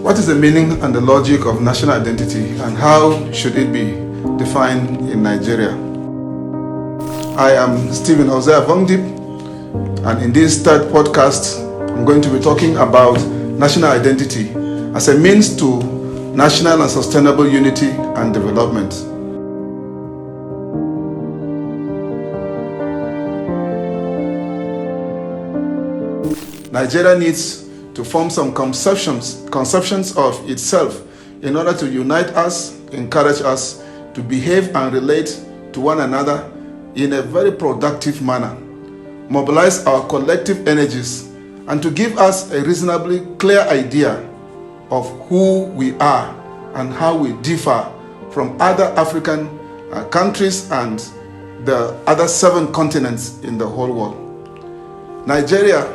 What is the meaning and the logic of national identity, and how should it be defined in Nigeria? I am Stephen Hosea Vongdip, and in this third podcast, I'm going to be talking about national identity as a means to national and sustainable unity and development. Nigeria needs to form some conceptions of itself in order to unite us, encourage us to behave and relate to one another in a very productive manner, mobilize our collective energies, and to give us a reasonably clear idea of who we are and how we differ from other African countries and the other 7 continents in the whole world. Nigeria,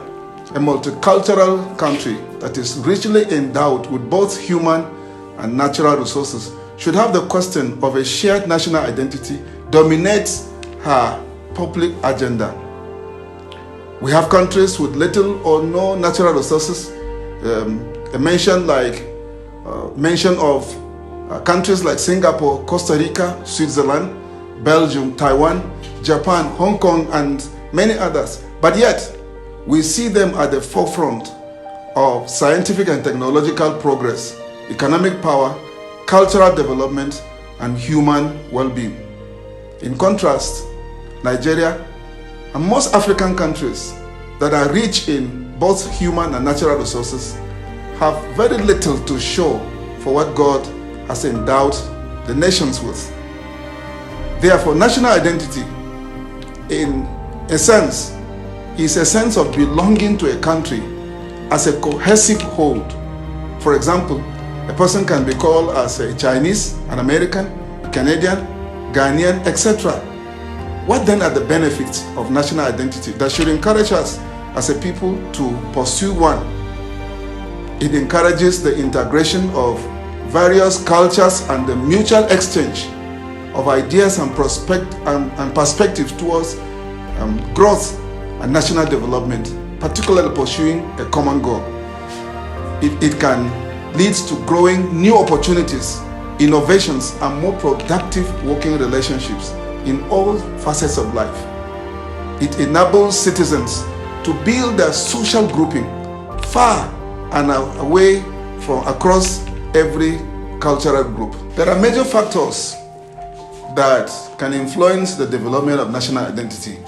a multicultural country that is richly endowed with both human and natural resources, should have the question of a shared national identity dominate her public agenda. We have countries with little or no natural resources. A mention of countries like Singapore, Costa Rica, Switzerland, Belgium, Taiwan, Japan, Hong Kong, and many others. But yet, we see them at the forefront of scientific and technological progress, economic power, cultural development, and human well-being. In contrast, Nigeria and most African countries that are rich in both human and natural resources have very little to show for what God has endowed the nations with. Therefore, national identity, in a sense, is a sense of belonging to a country as a cohesive whole. For example, a person can be called as a Chinese, an American, Canadian, Ghanaian, etc. What then are the benefits of national identity that should encourage us as a people to pursue one? It encourages the integration of various cultures and the mutual exchange of ideas and perspectives towards growth and national development, particularly pursuing a common goal. It can lead to growing new opportunities, innovations, and more productive working relationships in all facets of life. It enables citizens to build their social grouping far and away from across every cultural group. There are major factors that can influence the development of national identity.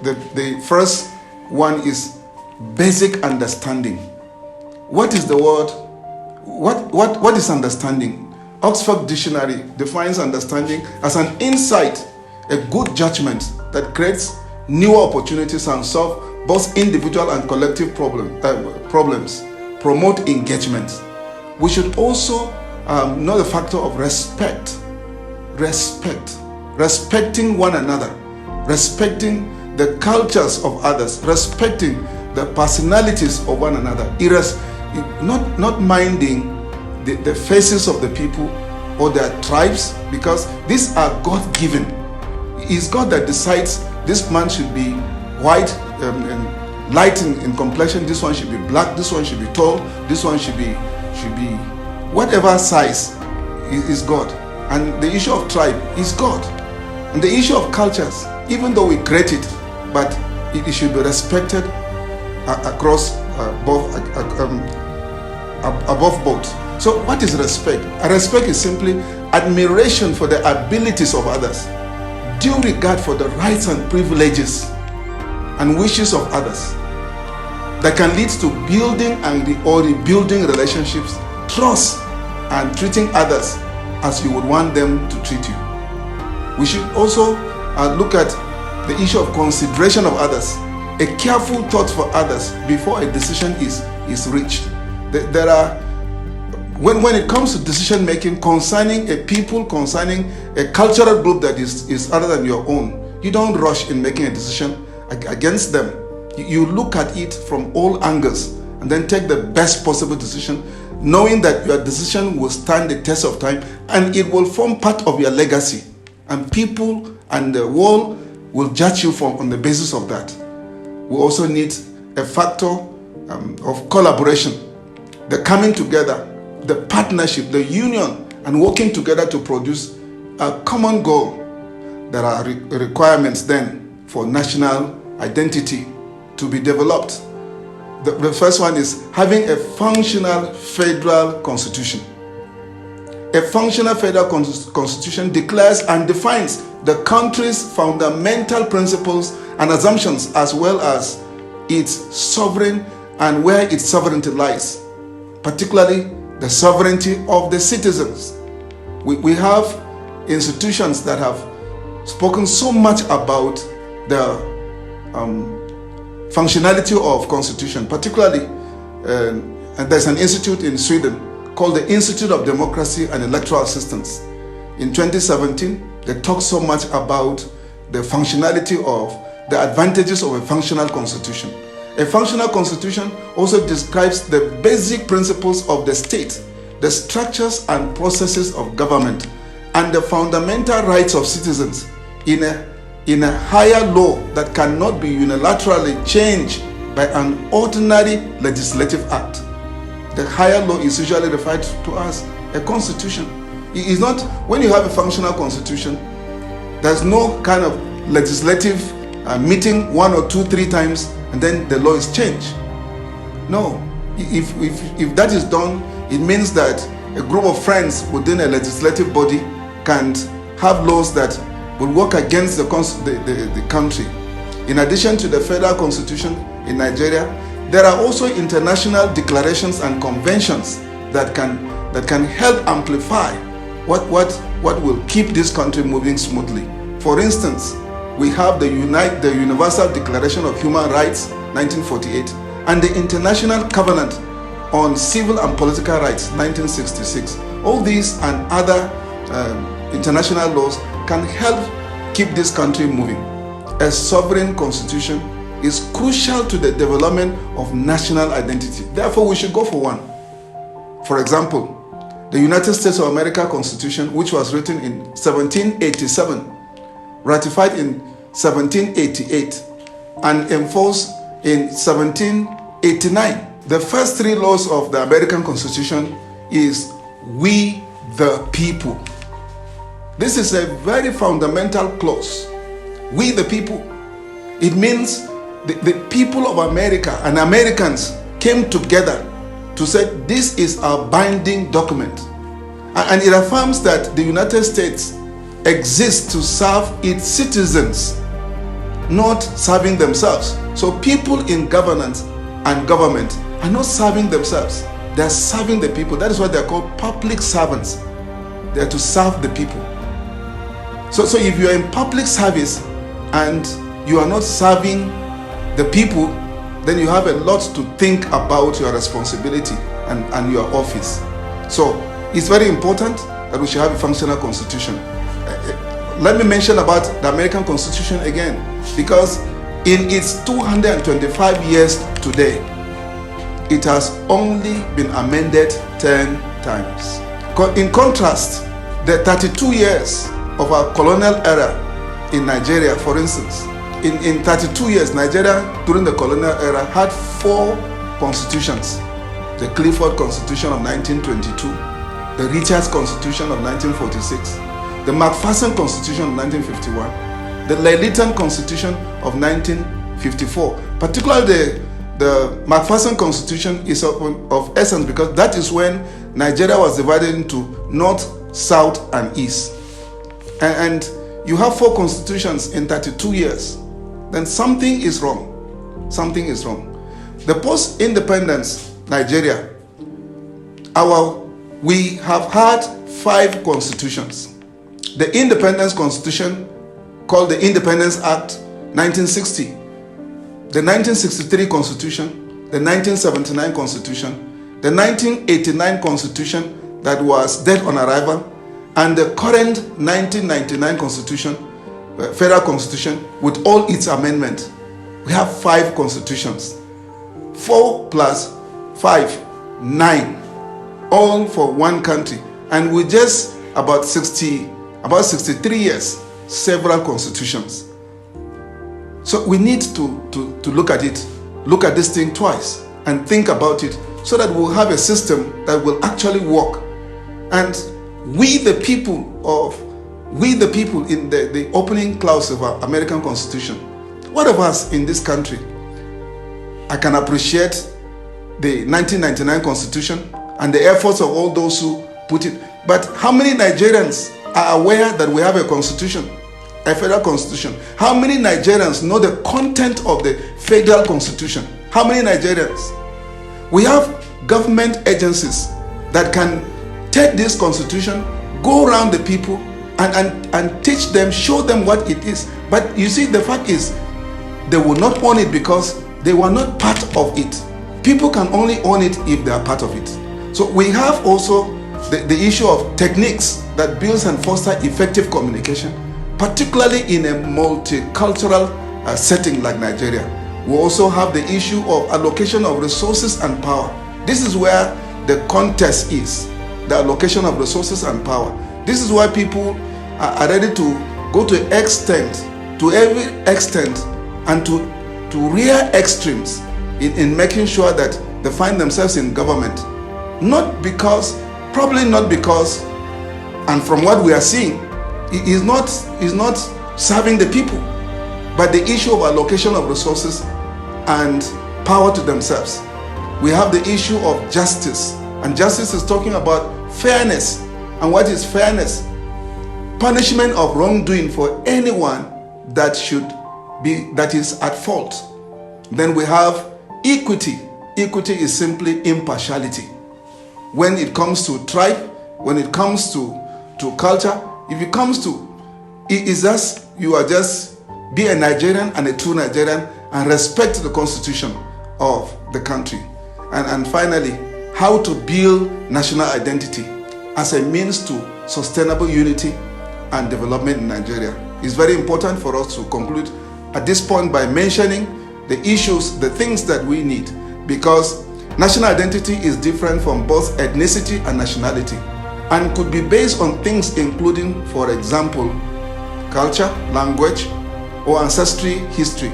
The first one is basic understanding. What is the word? What is understanding? Oxford Dictionary defines understanding as an insight, a good judgment that creates new opportunities and solve both individual and collective problems, promote engagement. We should also know the factor of respect. Respecting one another, respecting the cultures of others, respecting the personalities of one another, not minding the faces of the people or their tribes, because these are God-given. It's God that decides this man should be white and light in complexion, this one should be black, this one should be tall, this one should be whatever size is God. And the issue of tribe is God. And the issue of cultures, even though we create it, but it should be respected across above both. So what is respect? Respect is simply admiration for the abilities of others, due regard for the rights and privileges and wishes of others, that can lead to building or rebuilding relationships, trust, and treating others as you would want them to treat you. We should also look at the issue of consideration of others, a careful thought for others before a decision is reached. There are, when it comes to decision making concerning a people, concerning a cultural group that is other than your own, you don't rush in making a decision against them. You look at it from all angles and then take the best possible decision, knowing that your decision will stand the test of time and it will form part of your legacy. And people and the world will judge you on the basis of that. We also need a factor of collaboration. the coming together, the partnership, the union, and working together to produce a common goal. There are requirements then for national identity to be developed. The first one is having a functional federal constitution. A functional federal constitution declares and defines the country's fundamental principles and assumptions, as well as its sovereign and where its sovereignty lies, particularly the sovereignty of the citizens. We have institutions that have spoken so much about the functionality of constitution, particularly, and there's an institute in Sweden called the Institute of Democracy and Electoral Assistance. In 2017, they talked so much about the functionality of the advantages of a functional constitution. A functional constitution also describes the basic principles of the state, the structures and processes of government, and the fundamental rights of citizens in a higher law that cannot be unilaterally changed by an ordinary legislative act. The higher law is usually referred to as a constitution. It is not, when you have a functional constitution, there's no kind of legislative meeting 1 or 2, 3 times and then the law is changed. No, if that is done, it means that a group of friends within a legislative body can have laws that will work against the country. In addition to the federal constitution in Nigeria, there are also international declarations and conventions that can help amplify what will keep this country moving smoothly. For instance, we have the Universal Declaration of Human Rights, 1948, and the International Covenant on Civil and Political Rights, 1966. All these and other international laws can help keep this country moving. A sovereign constitution is crucial to the development of national identity. Therefore, we should go for one. For example, the United States of America Constitution, which was written in 1787, ratified in 1788, and enforced in 1789. The first 3 laws of the American Constitution is "We the people." This is a very fundamental clause. We the people. It means the people of America and Americans came together to say this is our binding document. And it affirms that the United States exists to serve its citizens, not serving themselves. So people in governance and government are not serving themselves. They are serving the people. That is why they are called public servants. They are to serve the people. So if you are in public service and you are not serving the people, then you have a lot to think about your responsibility and your office. So it's very important that we should have a functional constitution. Let me mention about the American Constitution again, because in its 225 years today, it has only been amended 10 times. In contrast, the 32 years of our colonial era in Nigeria, for instance, in 32 years, Nigeria during the colonial era had 4 constitutions. The Clifford Constitution of 1922, the Richards Constitution of 1946, the McPherson Constitution of 1951, the Leyland Constitution of 1954. Particularly the McPherson Constitution is of essence because that is when Nigeria was divided into North, South, and East. And you have 4 constitutions in 32 years. Then something is wrong. Something is wrong. The post-independence Nigeria, we have had 5 constitutions. The Independence Constitution, called the Independence Act 1960, the 1963 Constitution, the 1979 Constitution, the 1989 Constitution that was dead on arrival, and the current 1999 Constitution, Federal Constitution, with all its amendments. We have 5 constitutions. 4 plus 5, 9, all for one country. And with just about 63 years, several constitutions. So we need to look at it, look at this thing twice, and think about it so that we'll have a system that will actually work. And we the people in the opening clause of our American Constitution, what of us in this country? I can appreciate the 1999 Constitution and the efforts of all those who put it. But how many Nigerians are aware that we have a constitution, a federal constitution? How many Nigerians know the content of the federal constitution? How many Nigerians? We have government agencies that can take this constitution, go around the people and teach them, show them what it is. But you see, the fact is, they will not own it because they were not part of it. People can only own it if they are part of it. So we have also the issue of techniques that builds and foster effective communication, particularly in a multicultural setting like Nigeria. We also have the issue of allocation of resources and power. This is where the contest is, the allocation of resources and power. This is why people are ready to go to every extent, and to rear extremes in making sure that they find themselves in government. Probably not because, and from what we are seeing, it is not serving the people, but the issue of allocation of resources and power to themselves. We have the issue of justice, and justice is talking about fairness. And what is fairness? Punishment of wrongdoing for anyone that is at fault. Then we have equity. Equity is simply impartiality. When it comes to tribe, when it comes to culture, if it comes to, you are just be a Nigerian and a true Nigerian and respect the constitution of the country. And finally, how to build national identity as a means to sustainable unity and development in Nigeria. It's very important for us to conclude at this point by mentioning the issues, the things that we need, because national identity is different from both ethnicity and nationality and could be based on things including, for example, culture, language, or ancestry history.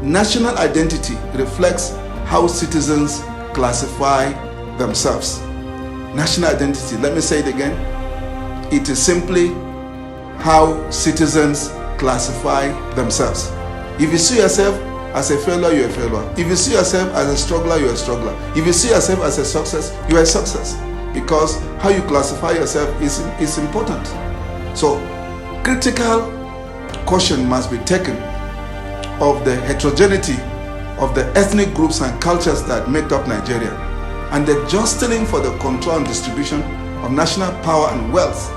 National identity reflects how citizens classify themselves. National identity, let me say it again, it is simply how citizens classify themselves. If you see yourself as a failure, you're a failure. If you see yourself as a struggler, you're a struggler. If you see yourself as a success, you're a success. Because how you classify yourself is important. So critical caution must be taken of the heterogeneity of the ethnic groups and cultures that make up Nigeria, and the jostling for the control and distribution of national power and wealth.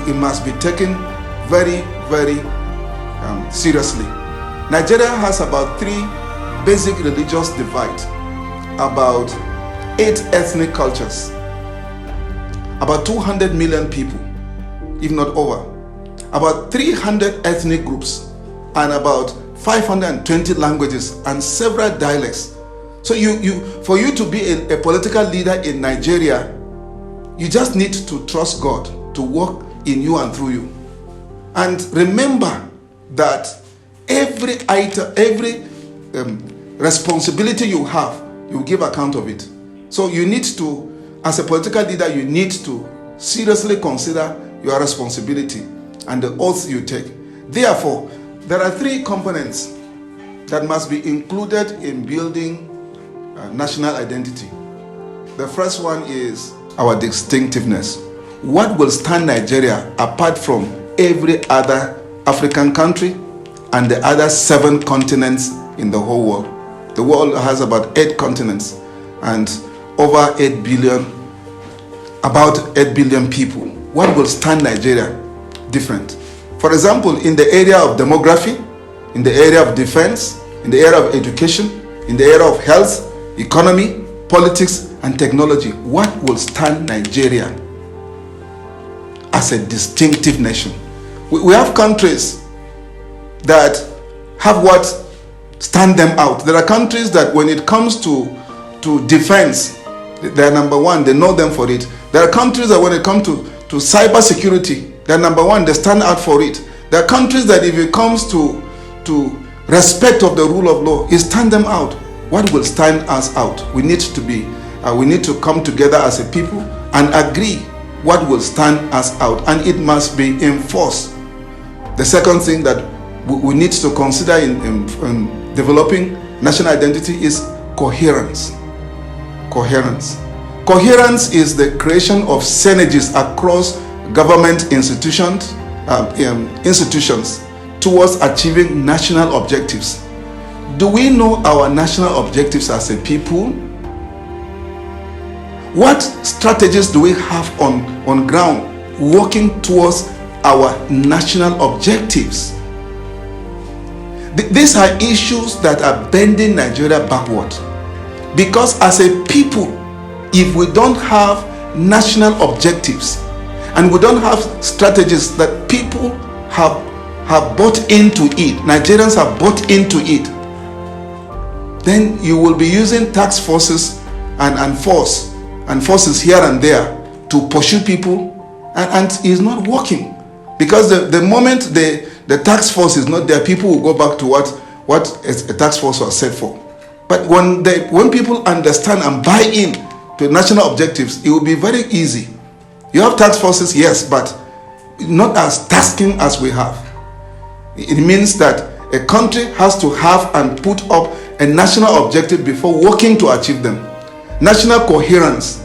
It must be taken very, very seriously. Nigeria has about 3 basic religious divides, about 8 ethnic cultures, about 200 million people, if not over, about 300 ethnic groups, and about 520 languages and several dialects. So for you to be a political leader in Nigeria, you just need to trust God to work in you and through you. And remember that every responsibility you have, you give account of it. So you need to, as a political leader, you need to seriously consider your responsibility and the oaths you take. Therefore, there are 3 components that must be included in building national identity. The first one is our distinctiveness. What will stand Nigeria apart from every other African country and the other 7 continents in the whole world? The world has about 8 continents and over 8 billion, about 8 billion people. What will stand Nigeria different? For example, in the area of demography, in the area of defense, in the area of education, in the area of health, economy, politics, and technology, what will stand Nigeria as a distinctive nation? We have countries that have what stand them out. There are countries that when it comes to defense, they're number 1, they know them for it. There are countries that when it comes to cyber security, they're number 1, they stand out for it. There are countries that if it comes to respect of the rule of law, it stand them out. what will stand us out. We need to come together as a people and agree what will stand us out, and it must be enforced. The second thing that we need to consider in developing national identity is coherence. Coherence is the creation of synergies across government institutions towards achieving national objectives. Do we know our national objectives as a people? What strategies do we have on ground working towards our national objectives? These are issues that are bending Nigeria backward. Because as a people, if we don't have national objectives and we don't have strategies that people have bought into it, Nigerians have bought into it, then you will be using task forces and forces here and there to pursue people, and it's not working. Because the moment the task force is not there, people will go back to what a task force was set for. But when people understand and buy in to national objectives, it will be very easy. You have task forces, yes, but not as tasking as we have. It means that a country has to have and put up a national objective before working to achieve them. National coherence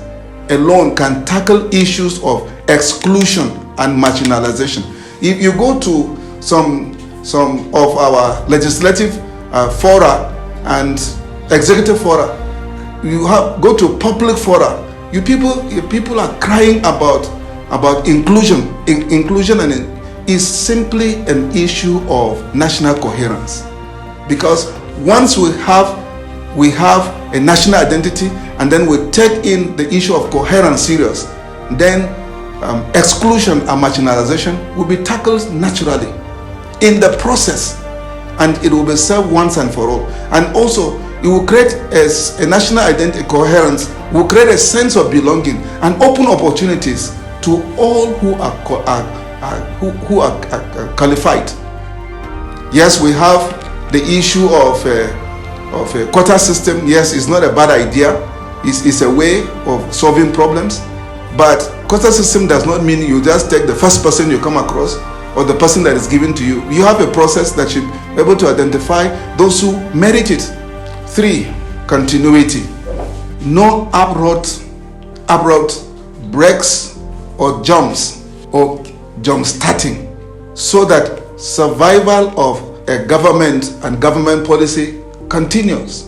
alone can tackle issues of exclusion and marginalization. If you go to some of our legislative fora and executive fora, go to public fora, you people are crying about inclusion. Inclusion, and it is simply an issue of national coherence. Because once we have a national identity, and then we take in the issue of coherence serious, then exclusion and marginalization will be tackled naturally in the process, and it will be served once and for all. And also, it will create a national identity coherence, will create a sense of belonging and open opportunities to all who are qualified. Yes, we have the issue of a quota system. Yes, it's not a bad idea. It's a way of solving problems. But quota system does not mean you just take the first person you come across or the person that is given to you. You have a process that should be able to identify those who merit it. 3, continuity. No abrupt breaks or jumps or jump starting, so that survival of a government and government policy continues.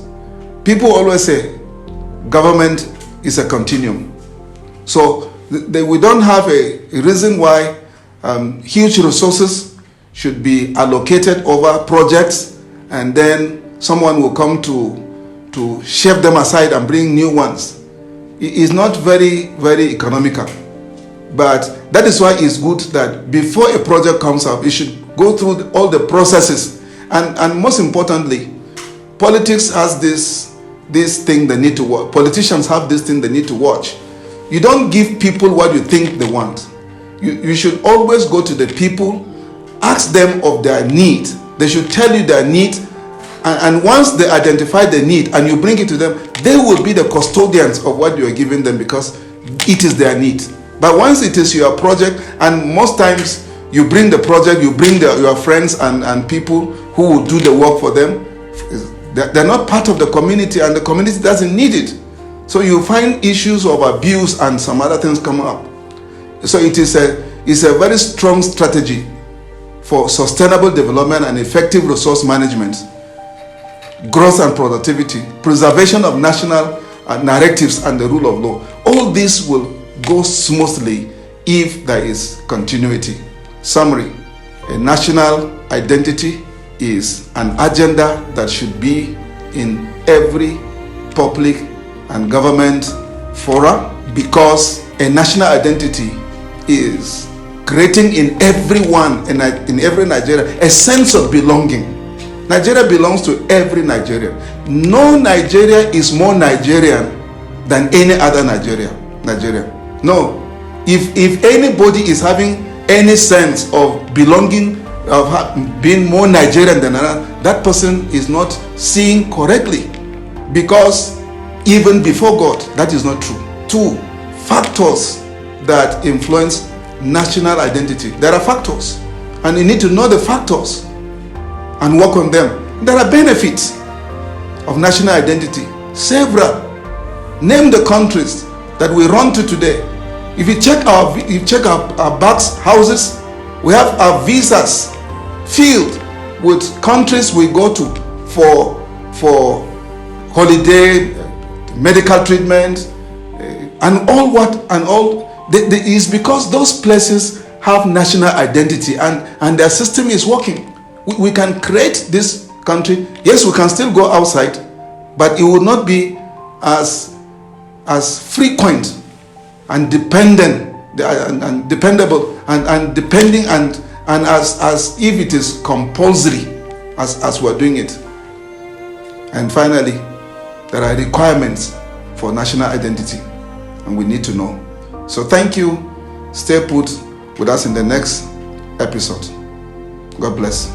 People always say government is a continuum. So we don't have a reason why huge resources should be allocated over projects, and then someone will come to shave them aside and bring new ones. It is not very, very economical. But that is why it's good that before a project comes up, it should go through all the processes. And most importantly, politics has this thing they need to watch. Politicians have this thing they need to watch. You don't give people what you think they want. You should always go to the people, ask them of their need. They should tell you their need. And once they identify the need and you bring it to them, they will be the custodians of what you are giving them, because it is their need. But once it is your project, and most times you bring the project, you bring your friends and people who will do the work for them, they're not part of the community, and the community doesn't need it. So you find issues of abuse and some other things come up. So it's a very strong strategy for sustainable development and effective resource management, growth and productivity, preservation of national narratives and the rule of law. All this will go smoothly if there is continuity. Summary: a national identity is an agenda that should be in every public and government fora, because a national identity is creating in everyone, in every Nigerian, a sense of belonging. Nigeria belongs to every Nigerian. No Nigeria is more Nigerian than any other Nigerian. No. If anybody is having any sense of belonging, of being more Nigerian than another, that person is not seeing correctly. because even before God, that is not true. 2, factors that influence national identity. There are factors, and you need to know the factors and work on them. There are benefits of national identity. Several. Name the countries that we run to today. If you check our bags, houses, we have our visas filled with countries we go to for holiday, medical treatment, and all is because those places have national identity and their system is working. We can create this country. Yes, we can still go outside, but it will not be as frequent and dependent and dependable and depending and as if it is compulsory as we're doing it. And finally, there are requirements for national identity, and we need to know. So thank you. Stay put with us in the next episode. God bless.